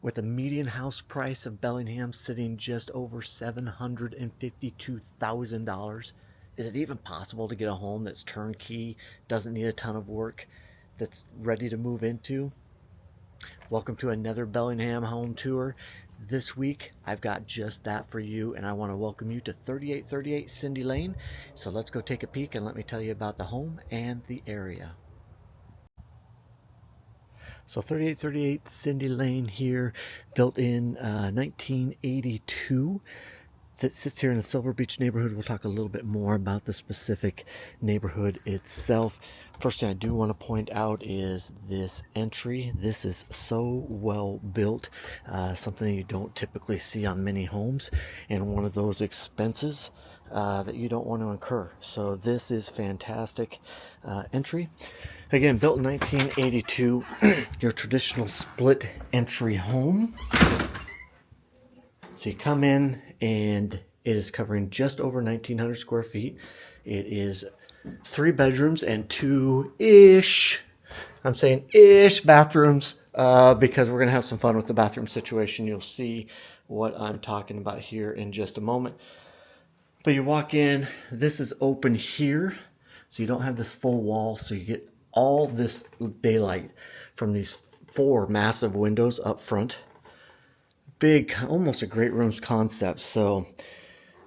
with a median house price of Bellingham sitting just over $752,000. Is it even possible to get a home that's turnkey, doesn't need a ton of work, that's ready to move into? Welcome to another Bellingham home tour. This week, I've got just that for you, and I want to welcome you to 3838 Cindy Lane. So let's go take a peek and let me tell you about the home and the area. So 3838 Cindy Lane here, built in 1982. It sits here in the Silver Beach neighborhood. We'll talk a little bit more about the specific neighborhood itself. First thing I do want to point out is this entry. This is so well built, something you don't typically see on many homes, and one of those expenses that you don't want to incur. So this is fantastic entry. Again, built in 1982, your traditional split entry home. So you come in and it is covering just over 1,900 square feet. It is 3 bedrooms and 2-ish, I'm saying ish bathrooms, because we're going to have some fun with the bathroom situation. You'll see what I'm talking about here in just a moment. But you walk in, this is open here, so you don't have this full wall, so you get all this daylight from these 4 massive windows up front. Big, almost a great rooms concept. So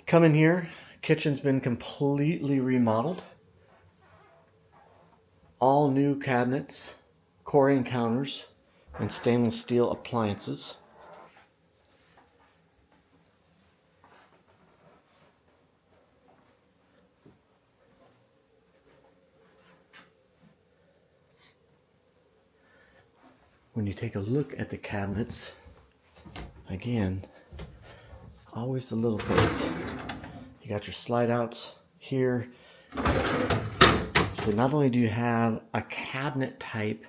come in here, kitchen's been completely remodeled. All new cabinets, Corian counters, and stainless steel appliances. When you take a look at the cabinets, again, always the little things. You got your slide outs here. So not only do you have a cabinet type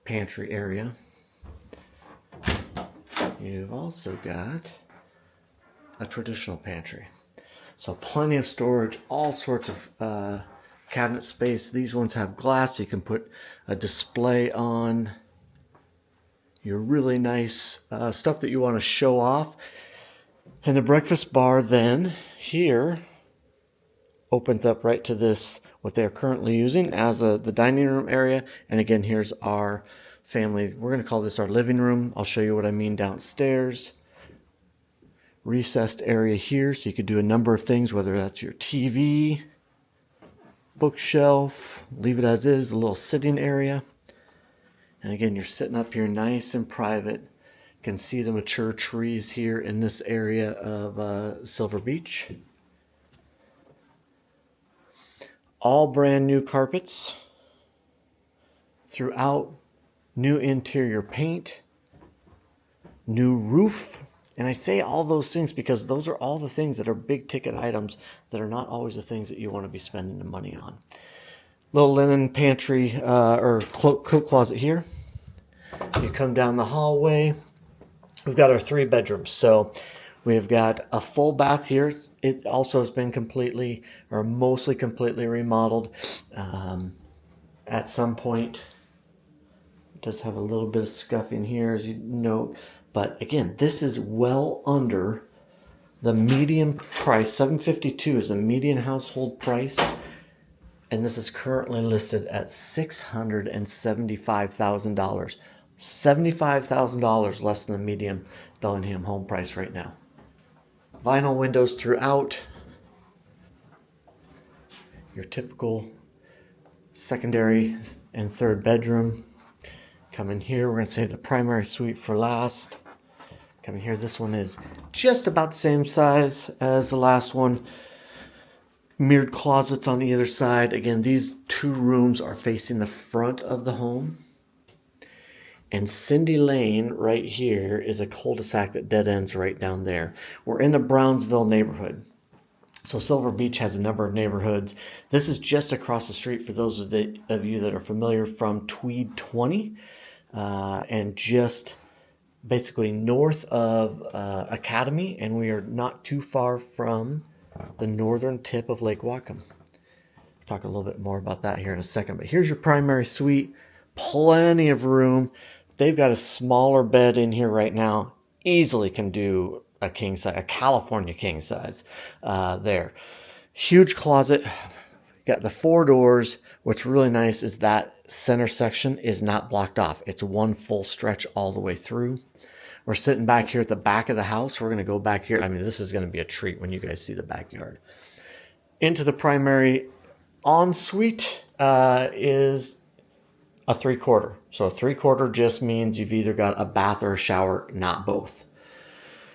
pantry area, you've also got a traditional pantry. So plenty of storage, all sorts of cabinet space. These ones have glass, so you can put a display on your really nice stuff that you want to show off. And the breakfast bar then here opens up right to this, what they're currently using as the dining room area. And again, here's our family. We're going to call this our living room. I'll show you what I mean downstairs. Recessed area here, so you could do a number of things, whether that's your TV, bookshelf, leave it as is, a little sitting area. And again, you're sitting up here nice and private. You can see the mature trees here in this area of Silver Beach. All brand new carpets throughout, new interior paint, new roof. And I say all those things because those are all the things that are big ticket items that are not always the things that you want to be spending the money on. Little linen pantry or coat closet here. You come down the hallway. We've got our 3 bedrooms. So we've got a full bath here. It also has been completely or mostly completely remodeled. At some point, it does have a little bit of scuffing here, as you note. But again, this is well under the median price. $752 is the median household price. And this is currently listed at $675,000. $75,000 less than the median Bellingham home price right now. Vinyl windows throughout. Your typical secondary and 3rd bedroom. Come in here, we're going to save the primary suite for last. Come in here, this one is just about the same size as the last one. Mirrored closets on either side. Again, these 2 rooms are facing the front of the home. And Cindy Lane right here is a cul-de-sac that dead ends right down there. We're in the Brownsville neighborhood. So Silver Beach has a number of neighborhoods. This is just across the street for those of you that are familiar from Tweed 20. And just basically north of Academy. And we are not too far from the northern tip of Lake Whatcom. Talk a little bit more about that here in a second. But here's your primary suite. Plenty of room. they've got a smaller bed in here right now. Easily can do a king size, a California king size there. Huge closet. Got the 4 doors. What's really nice is that center section is not blocked off. It's one full stretch all the way through. We're sitting back here at the back of the house. We're going to go back here. I mean, this is going to be a treat when you guys see the backyard. Into the primary ensuite is a 3/4. So a 3/4 just means you've either got a bath or a shower, not both.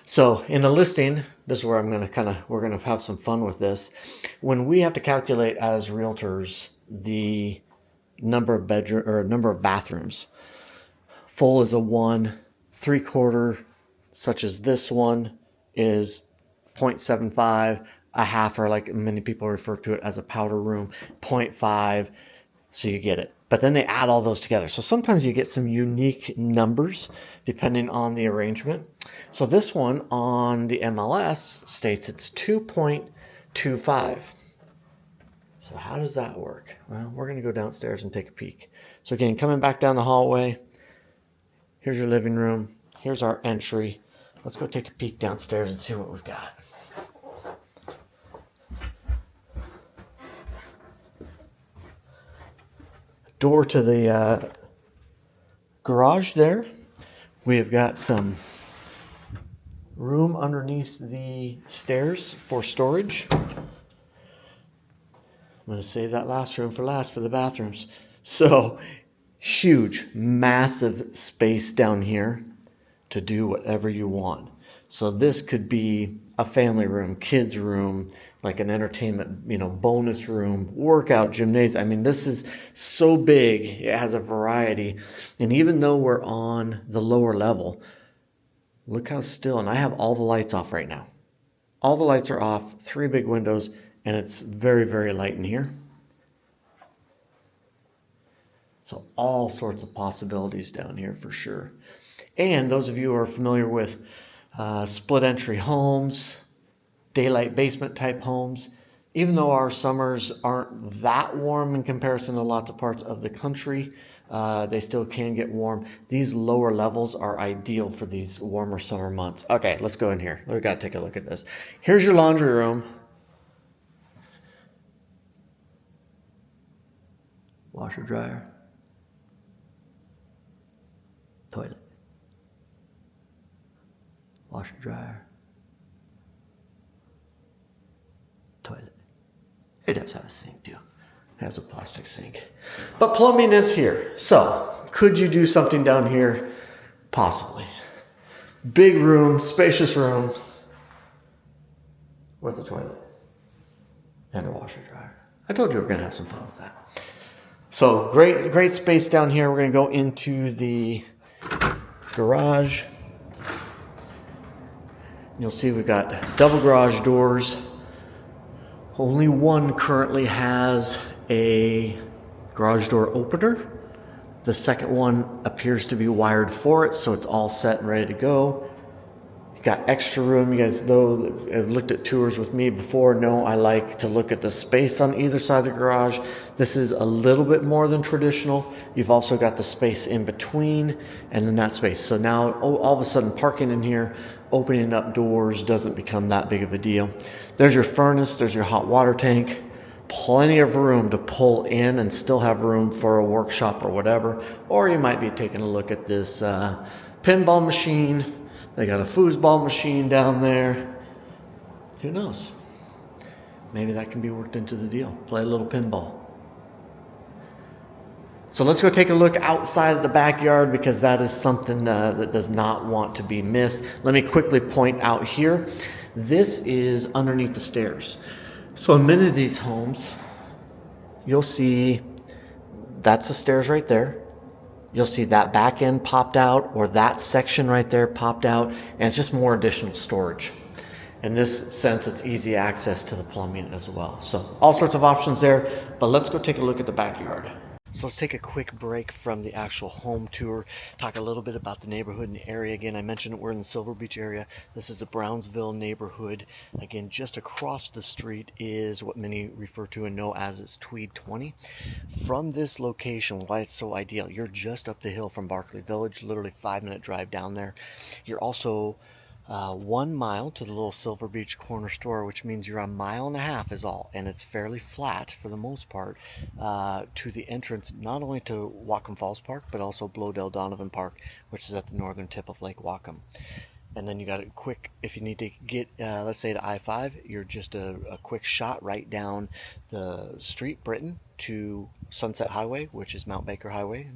So in the listing, this is where we're going to have some fun with this. When we have to calculate as realtors the number of bedroom or number of bathrooms, full is a 1, 3/4, such as this one, is 0.75, a half, or like many people refer to it as a powder room, 0.5, so you get it. But then they add all those together. So sometimes you get some unique numbers depending on the arrangement. So this one on the MLS states it's 2.25. So how does that work? Well, we're going to go downstairs and take a peek. So again, coming back down the hallway, here's your living room. Here's our entry. Let's go take a peek downstairs and see what we've got. Door to the garage there. We have got some room underneath the stairs for storage. I'm going to save that last room for last for the bathrooms. So huge, massive space down here to do whatever you want. So this could be a family room, kids room, like an entertainment, bonus room, workout, gymnasium. I mean, this is so big. It has a variety. And even though we're on the lower level, look how still, and I have all the lights off right now. All the lights are off, 3 big windows, and it's very, very light in here. So all sorts of possibilities down here for sure. And those of you who are familiar with split entry homes, daylight basement type homes, even though our summers aren't that warm in comparison to lots of parts of the country, they still can get warm. These lower levels are ideal for these warmer summer months. Okay, let's go in here. We've got to take a look at this. Here's your laundry room. Washer, dryer, toilet, washer, dryer, toilet. It does have a sink too. It has a plastic sink. But plumbing is here. So could you do something down here? Possibly. Big room, spacious room with a toilet and a washer dryer. I told you we were going to have some fun with that. So great space down here. We're going to go into the garage. You'll see we've got double garage doors. Only one currently has a garage door opener. The second one appears to be wired for it, so it's all set and ready to go. You got extra room. You guys, though, have looked at tours with me before, know I like to look at the space on either side of the garage. This is a little bit more than traditional. You've also got the space in between and in that space. So now all of a sudden parking in here, opening up doors doesn't become that big of a deal. There's your furnace, there's your hot water tank, plenty of room to pull in and still have room for a workshop or whatever. Or you might be taking a look at this pinball machine. They got a foosball machine down there. Who knows? Maybe that can be worked into the deal. Play a little pinball. So let's go take a look outside of the backyard because that is something that does not want to be missed. Let me quickly point out here. This is underneath the stairs. So in many of these homes, you'll see that's the stairs right there. You'll see that back end popped out or that section right there popped out, and it's just more additional storage. In this sense, it's easy access to the plumbing as well. So all sorts of options there, but let's go take a look at the backyard. So let's take a quick break from the actual home tour, talk a little bit about the neighborhood and the area. Again, I mentioned we're in the Silver Beach area. This is the Brownsville neighborhood. Again, just across the street is what many refer to and know as its Tweed 20. From this location, why it's so ideal, you're just up the hill from Barkley Village, literally 5-minute drive down there. You're also 1 mile to the little Silver Beach corner store, which means you're a mile and a half is all, and it's fairly flat for the most part to the entrance, not only to Whatcom Falls Park, but also Bloedel Donovan Park, which is at the northern tip of Lake Whatcom. And then you got a quick, if you need to get, let's say to I-5, you're just a quick shot right down the street, Britain, to Sunset Highway, which is Mount Baker Highway,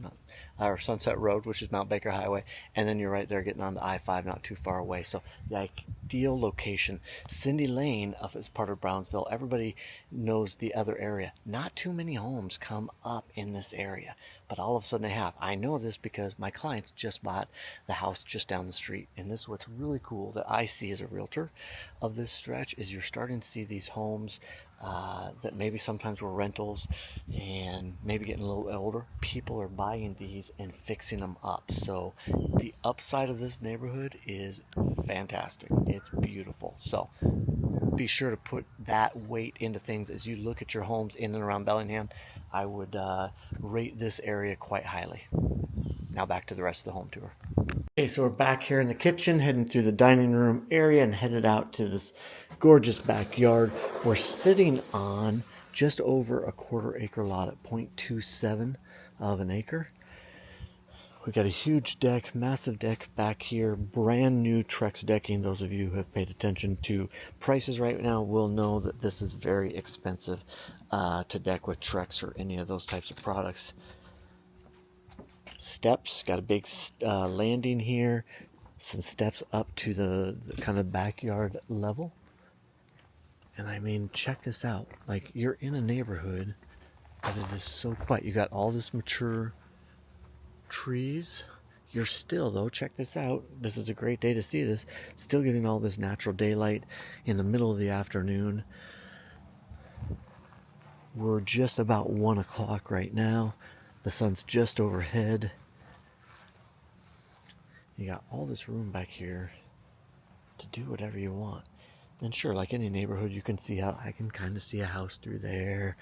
or Sunset Road, which is Mount Baker Highway, and then you're right there getting on the I-5, not too far away. So the ideal location. Cindy Lane is part of Brownsville. Everybody knows the other area. Not too many homes come up in this area, but all of a sudden they have. I know this because my clients just bought the house just down the street, and this is what's really cool that I see as a realtor of this stretch is you're starting to see these homes that maybe sometimes were rentals and maybe getting a little older. People are buying these and fixing them up. So the upside of this neighborhood is fantastic. It's beautiful. So be sure to put that weight into things as you look at your homes in and around Bellingham. I would rate this area quite highly. Now back to the rest of the home tour. Okay, so we're back here in the kitchen, heading through the dining room area and headed out to this gorgeous backyard. We're sitting on just over a 1/4 acre lot at 0.27 of an acre. We got a huge deck, massive deck back here, brand new Trex decking. Those of you who have paid attention to prices right now will know that this is very expensive to deck with Trex or any of those types of products. Steps, got a big landing here, some steps up to the kind of backyard level. And I mean, check this out. Like, you're in a neighborhood that it is so quiet. You got all this mature trees. You're still, though, check this out. This is a great day to see this. Still getting all this natural daylight in the middle of the afternoon. We're just about 1 o'clock right now. The sun's just overhead. You got all this room back here to do whatever you want. And sure, like any neighborhood, you can see how I can kind of see a house through there.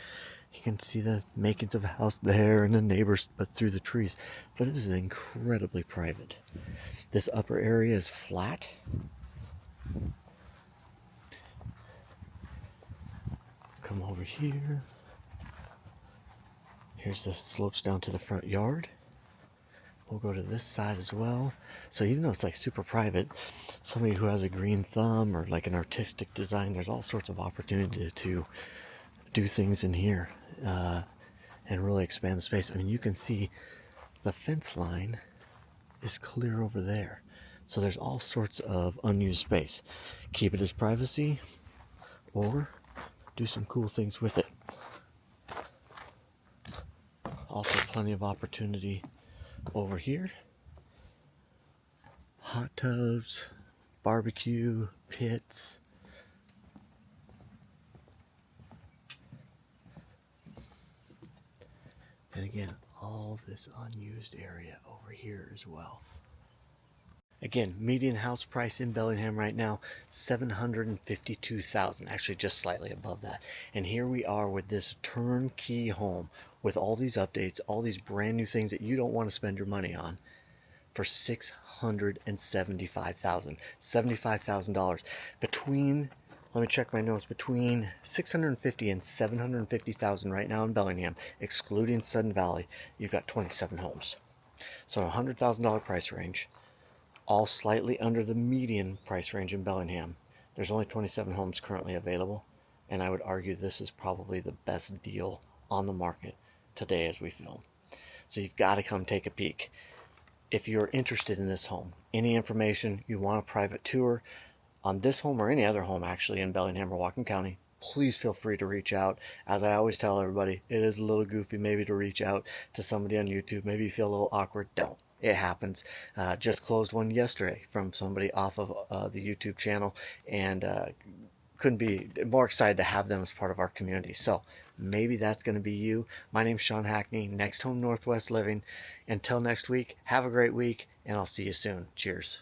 You can see the makings of a house there and the neighbors but through the trees. But this is incredibly private. This upper area is flat. Come over here. Here's the slopes down to the front yard. We'll go to this side as well. So even though it's like super private, somebody who has a green thumb or like an artistic design, there's all sorts of opportunity to do things in here and really expand the space. I mean, you can see the fence line is clear over there. So there's all sorts of unused space. Keep it as privacy or do some cool things with it. Also plenty of opportunity over here. Hot tubs, barbecue pits. And again, all this unused area over here as well. Again, median house price in Bellingham right now, $752,000, actually just slightly above that. And here we are with this turnkey home with all these updates, all these brand new things that you don't want to spend your money on for $675,000, $75,000. Between, let me check my notes, between $650,000 and $750,000 right now in Bellingham, excluding Sudden Valley, you've got 27 homes. So a $100,000 price range. All slightly under the median price range in Bellingham. There's only 27 homes currently available, and I would argue this is probably the best deal on the market today as we film. So you've got to come take a peek. If you're interested in this home, any information, you want a private tour on this home or any other home actually in Bellingham or Whatcom County, please feel free to reach out. As I always tell everybody, it is a little goofy maybe to reach out to somebody on YouTube. Maybe you feel a little awkward. Don't. It happens. Just closed one yesterday from somebody off of the YouTube channel, and couldn't be more excited to have them as part of our community. So maybe that's going to be you. My name's Sean Hackney, Next Home Northwest Living. Until next week, have a great week, and I'll see you soon. Cheers.